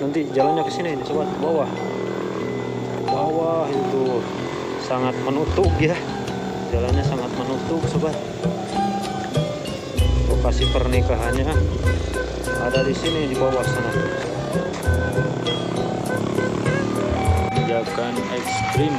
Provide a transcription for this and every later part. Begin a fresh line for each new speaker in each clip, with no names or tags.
Nanti jalannya ke sini, sobat, ke bawah. Bawah itu sangat menutup ya. Jalannya sangat menutup, sobat. Lokasi pernikahannya ada di sini di bawah sana. Tanjakan ekstrim.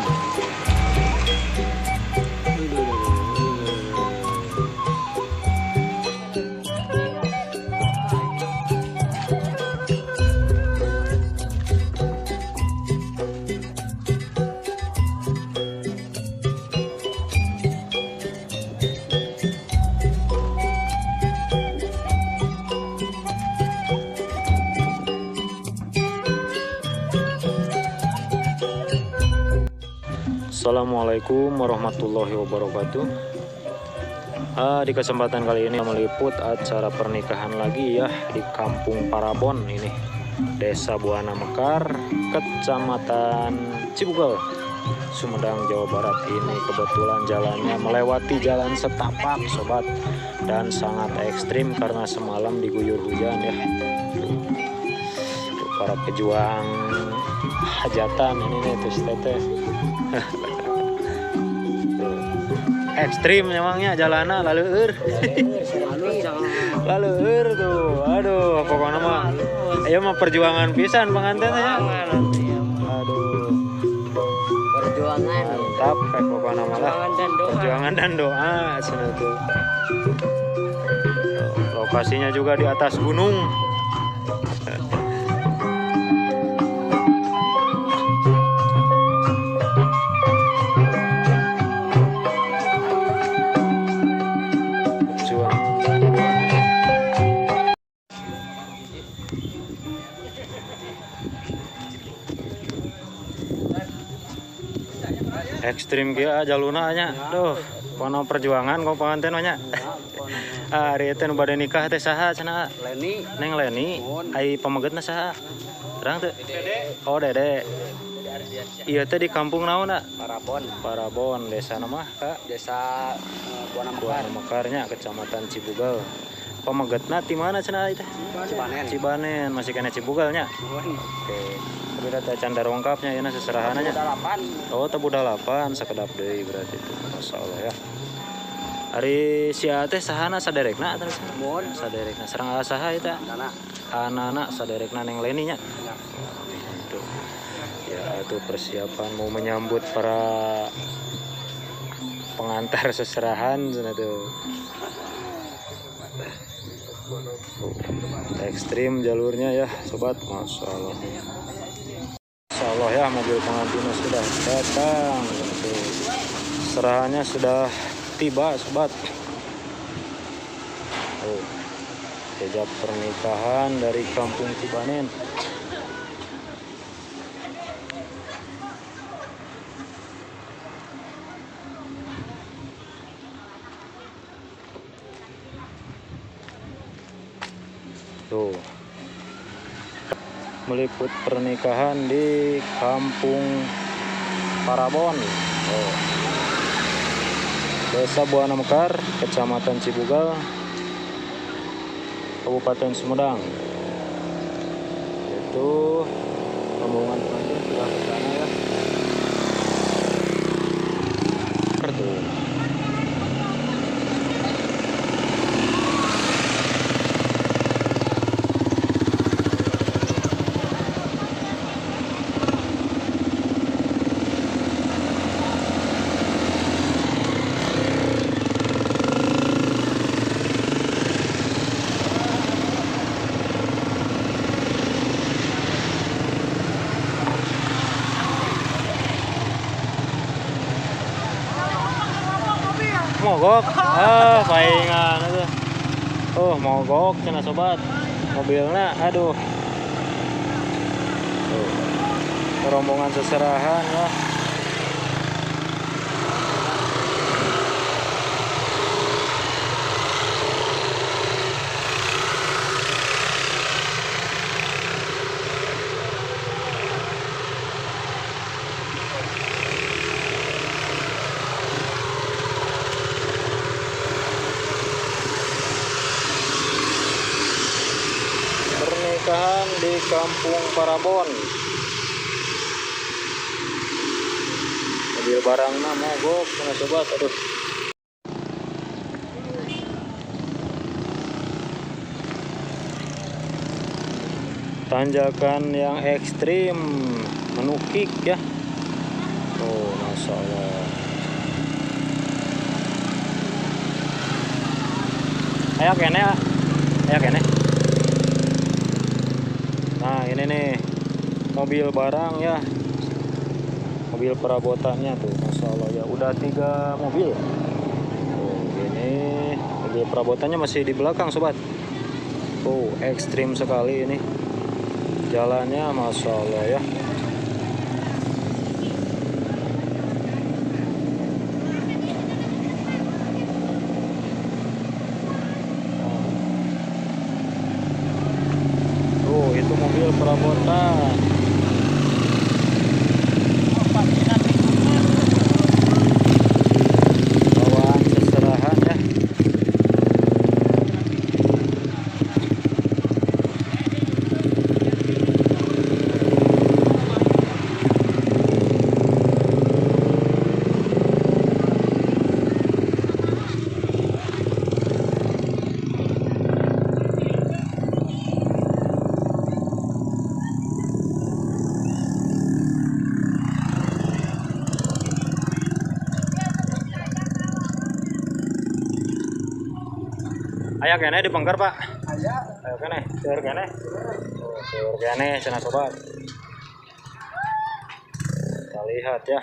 Assalamualaikum warahmatullahi wabarakatuh. Di kesempatan kali ini meliput acara pernikahan lagi ya di Kampung Parabon ini, Desa Buana Mekar, Kecamatan Cibugal, Sumedang, Jawa Barat. Ini kebetulan jalannya melewati jalan setapak, sobat, dan sangat ekstrim karena semalam diguyur hujan ya. Tuh, para pejuang hajatan ini nih tuh teteh. Ekstrim memangnya jalanan lalu tuh, aduh pokoknya mah ayo mah perjuangan pisan pengantinnya. Aduh,
perjuangan
mantap kayak pokoknya malah perjuangan dan doa sana tuh. Lokasinya juga di atas gunung. Ekstrim kia jaluna nya. Duh, kono perjuangan kok pengantin nya. Ari teh nu bade nikah teh saha cenah?
Leni.
Neng Leni. Ai pamegetna saha? Terang teh. Oh, Dede. Iya teh di kampung naon da?
Parabon.
Parabon, desa nama Kak?
Desa Buana Mekar.
Buana Mekarnya, Kecamatan Cibugal. Pamegetna di mana cenah teh?
Cibanen.
Cibanen, masih kena Cibugalnya. Oke. Tapi teh can darongkapnya yeuna seserahananya. Oh, teh budalapan sakedap deui berarti itu. Masyaallah ya. Ari sia teh sahana saderekna atuh sana?
Mun
Saderekna sareng saha eta? Anak-anak saderekna Neng Leni nya. Itu. Ya, itu persiapan mau menyambut para pengantar seserahan sana tuh. Ekstrim jalurnya ya, sobat. Masyaallah. Insyaallah ya, mobil pengantinnya sudah datang. Serahannya sudah tiba, sobat. Oh, hijab pernikahan dari Kampung Cibanen. Tuh, meliput pernikahan di Kampung Parabon. Oh. Desa Buana Mekar, Kecamatan Cibugal, Kabupaten Sumedang. Itu rombongan pengantin sudah ke sana ya. Tuh. Mogok, paingan itu. Oh, mogok cenah sobat. Mobilnya, aduh. Tuh. Rombongan seserahan ya. Pernikahan di Kampung Parabon. Mobil barangna mogok sana sobat. Aduh. Tanjakan yang ekstrim, menukik ya. Oh, masya Allah. Ayo kene, ayo kene. Nah ini nih mobil barang ya, mobil perabotannya tuh, masya Allah ya. Udah 3 mobil. Oh, ini mobil perabotannya masih di belakang sobat. Oh, ekstrim sekali ini. Jalannya masya Allah ya. Oh, itu mobil perabotan. Bawaan seserahan ya. Ayo kene dibongkar Pak. Ayo kene, seur kene. Oh, seur kene cenah sobat. Kita lihat ya.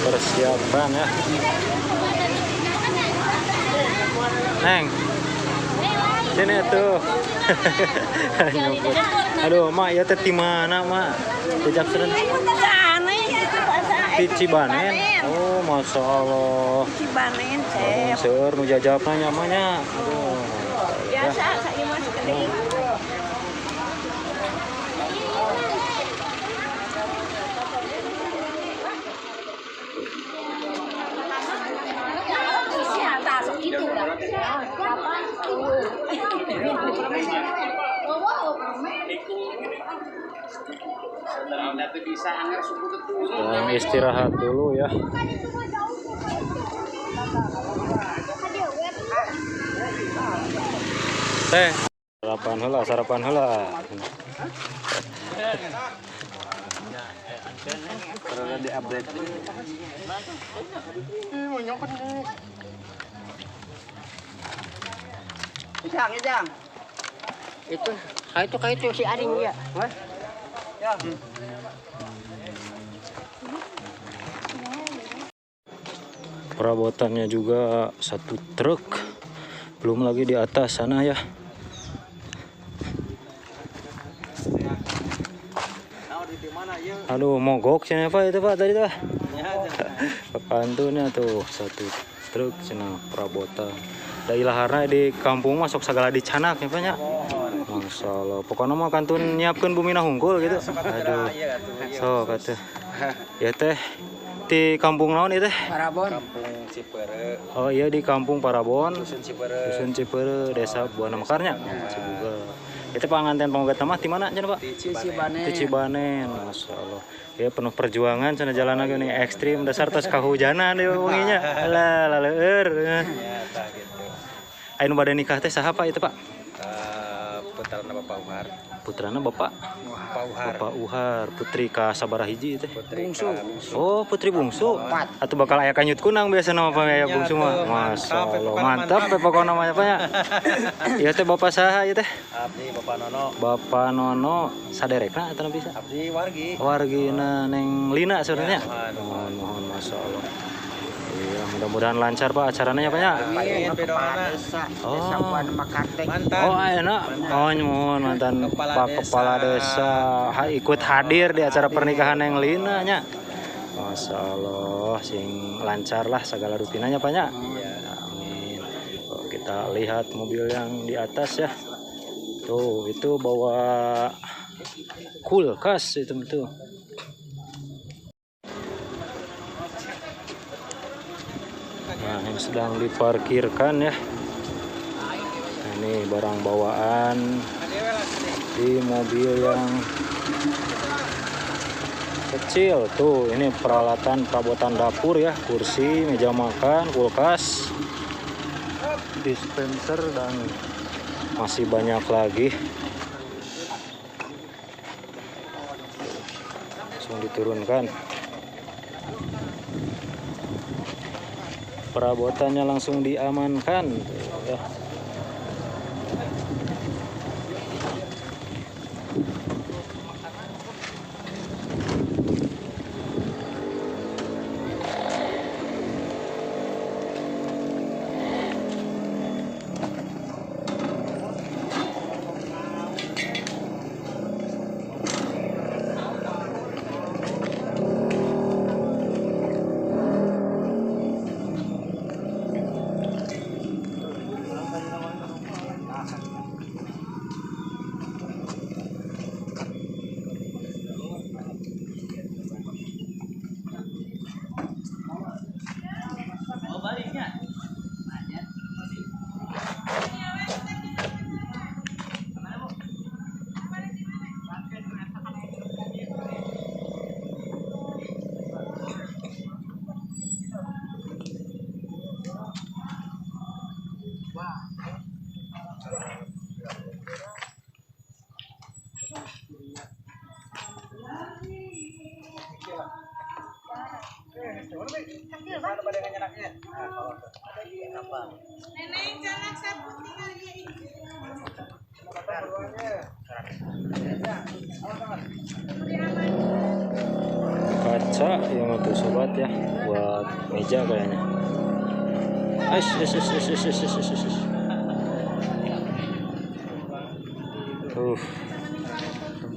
Persiapan ya. Neng, sini tuh. Aduh, mak ya teh di mana mak? Jejak seren. Di Cibanen. Oh, masya Allah.
Cibanen
Oh, seur nu jajabna nyamanya. Aduh.
biasa saya masuk ke deui. Sedang istirahat dulu ya. Teh, sarapan heula.
Karena di update. Jang. Itu kayak itu si Aring ya. Ya.
Perabotannya juga 1 truk. Belum lagi di atas sana ya. Aduh, mogok sini apa itu Pak tadi tuh? Pantunnya tuh 1 truk cina perabotan. Da ilaharna di kampung masuk segala dicanak ya Pak nya. Masya Allah. Pokoknya mah kantun nyiapkeun bumina hungkul gitu. Aduh. So kata. Ya teh di kampung naon itu teh?
Parabon. Kampung Cipeure.
Oh iya di kampung Parabon.
Dusun Cipeure.
Dusun Cipeure, Desa Buana Mekarnya. Cibuga. Itu panganten panggat mah di mana cenah Pak?
Di Cibanen.
Di Cibanen. Masya Allah. Ya penuh perjuangan cenah jalan lagi nih ekstrim dasar tos kahujanan deui wenginya. Alah laleur.
Ya tah gitu.
Anu bade nikah teh saha Pak itu Pak?
Putrana Bapak Uhar.
Putrana Bapak
Uhar.
Bapak Uhar, putri ka sabaraha hiji teh?
Bungsu.
Oh, putri bungsu. Atuh bakal aya kanyut kunang biasa nama aya bungsu mah. Masyaallah, mantap pokokna namanya Pak ya. Ieu teh Bapak saha ieu teh?
Abdi Bapak Nono.
Bapak Nono saderekna atawa bisa?
Abdi wargi.
Wargina Neng Lina sebenarnya.
Mohon.
Masyaallah. Iya, mudah-mudahan lancar Pak acaranya ya Pak ya.
Amin, pedona.
Oh.
Mantan.
Oh, enak. Oh, nyuhun mantan Pak Kepala Desa ikut hadir di acara pernikahan yang Lina nya. Masya Allah, sing lancar lah segala rutinanya Pak nya.
Iya.
Amin. Oh, kita lihat mobil yang di atas ya. Tuh, itu bawa kulkas itu tuh. Nah, yang sedang diparkirkan ya. Nah, ini barang bawaan di mobil yang kecil tuh. Ini peralatan perabotan dapur ya, kursi, meja makan, kulkas, dispenser, dan masih banyak lagi. Langsung diturunkan. Perabotannya langsung diamankan tuh, ya. Kaca yang tuh sobat ya, buat meja kayaknya.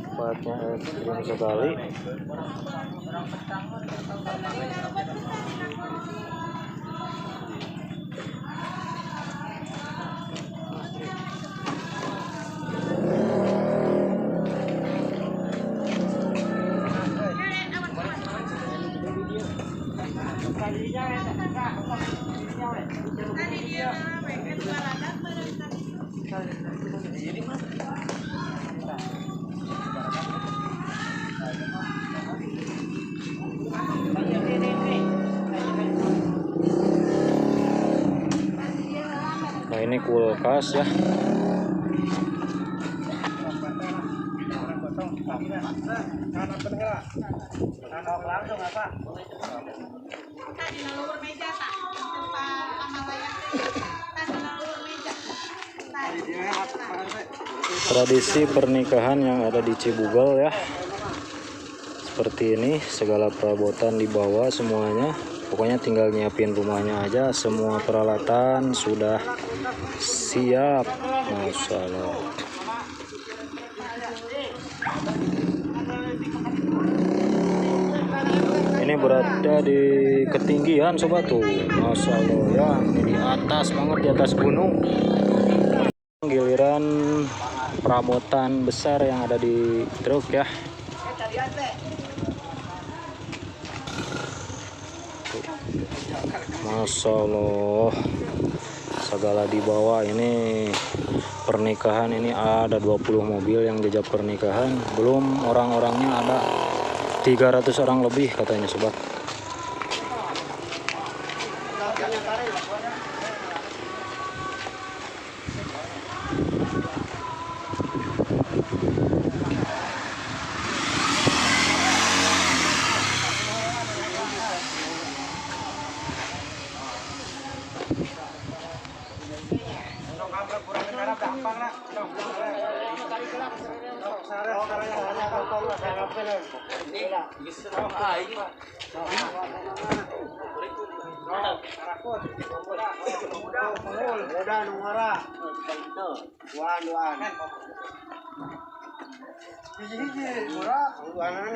Tempatnya ekstrim sekali. Nah, ini kulkas ya. Tradisi pernikahan yang ada di Cibugal ya. Seperti ini, segala perabotan dibawa semuanya. Pokoknya tinggal nyiapin rumahnya aja, semua peralatan sudah siap. Masya Allah. Ini berada di ketinggian sobat tuh. Masya Allah ya, ini di atas banget, di atas gunung. Giliran perabotan besar yang ada di truk ya. Masya Allah, segala dibawa. Ini pernikahan, ini ada 20 mobil yang jajak pernikahan, belum orang-orangnya ada 300 orang lebih katanya sobat.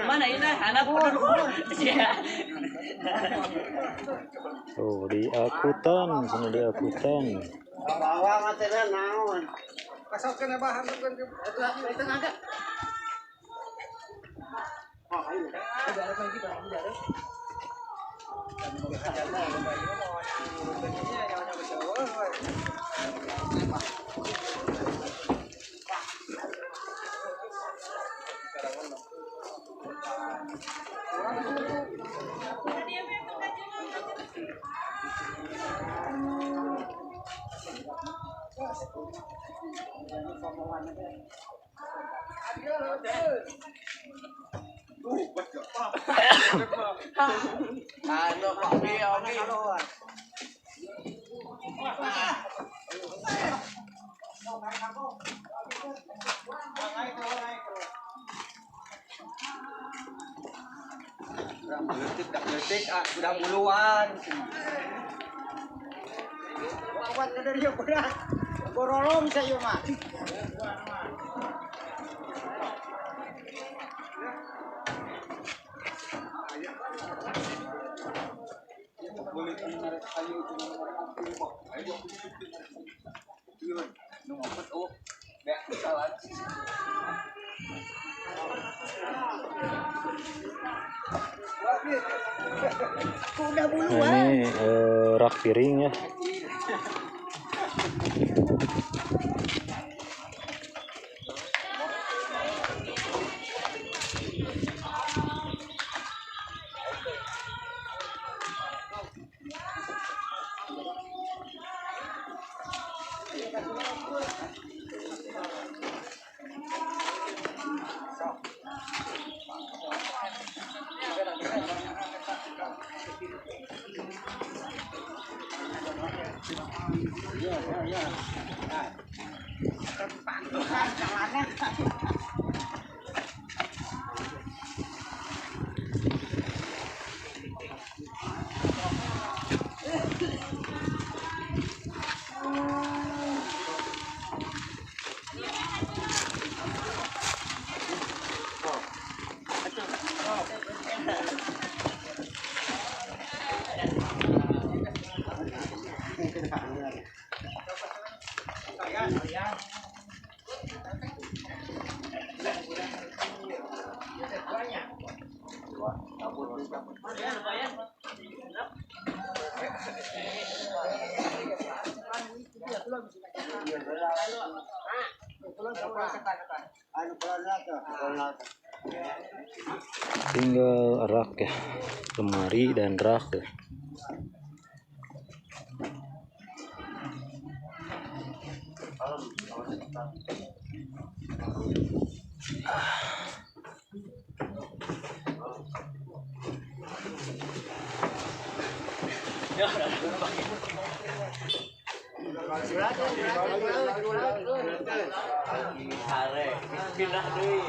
Mana ini anak pun.
Oh, di akutan, sana di akutan.
Bawa material naon.
Pasokin na bahan ng ganito. Ito na agad.
Ano pa ogi. Letik sudah buluan. Awat na dari ako na. Borolong sa iyo mah.
Nah, ini rak piring ya. Tinggal rak ya, lemari dan rak ya.
Pindah deui.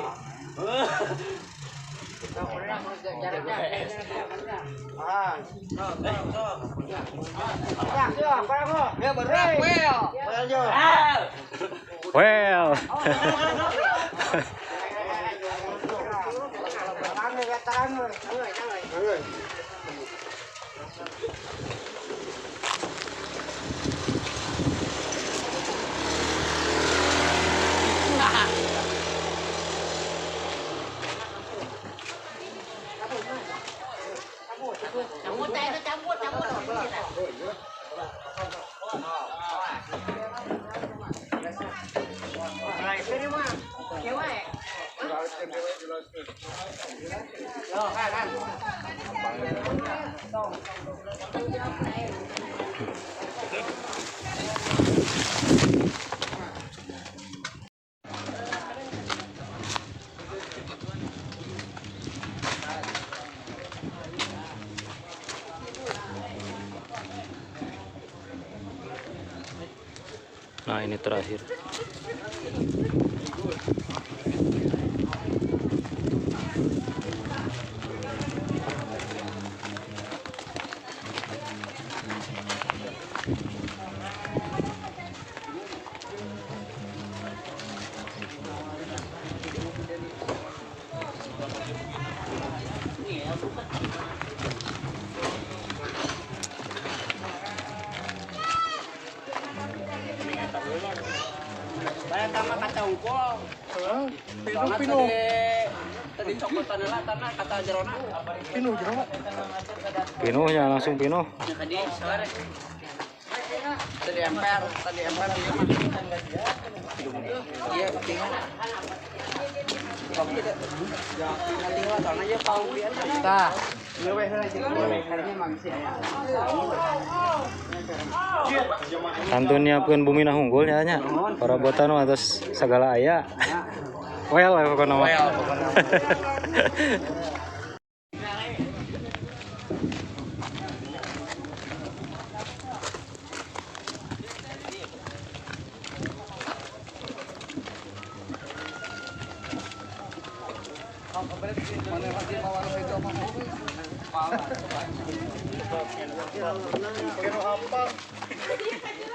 Well. Nah, ini terakhir.
Tama kata unggul.
Pino.
Tadi cokotan lah tanah kata jerona.
Pino jero.
Pinuhnya langsung pinuh.
Tadi sore. Tadi emper dia mah. Iya, tinggal. Nanti lah tanah aja pau dia. Tah. Iya weh lah jeung kayaknya mangsi aya.
Kantun nyiapkeun bumi nah unggul nya nya. Parabotan atas segala aya. Well pokoknya mah.
Mana lagi bawa itu apa? Pino apa?
Tapi saya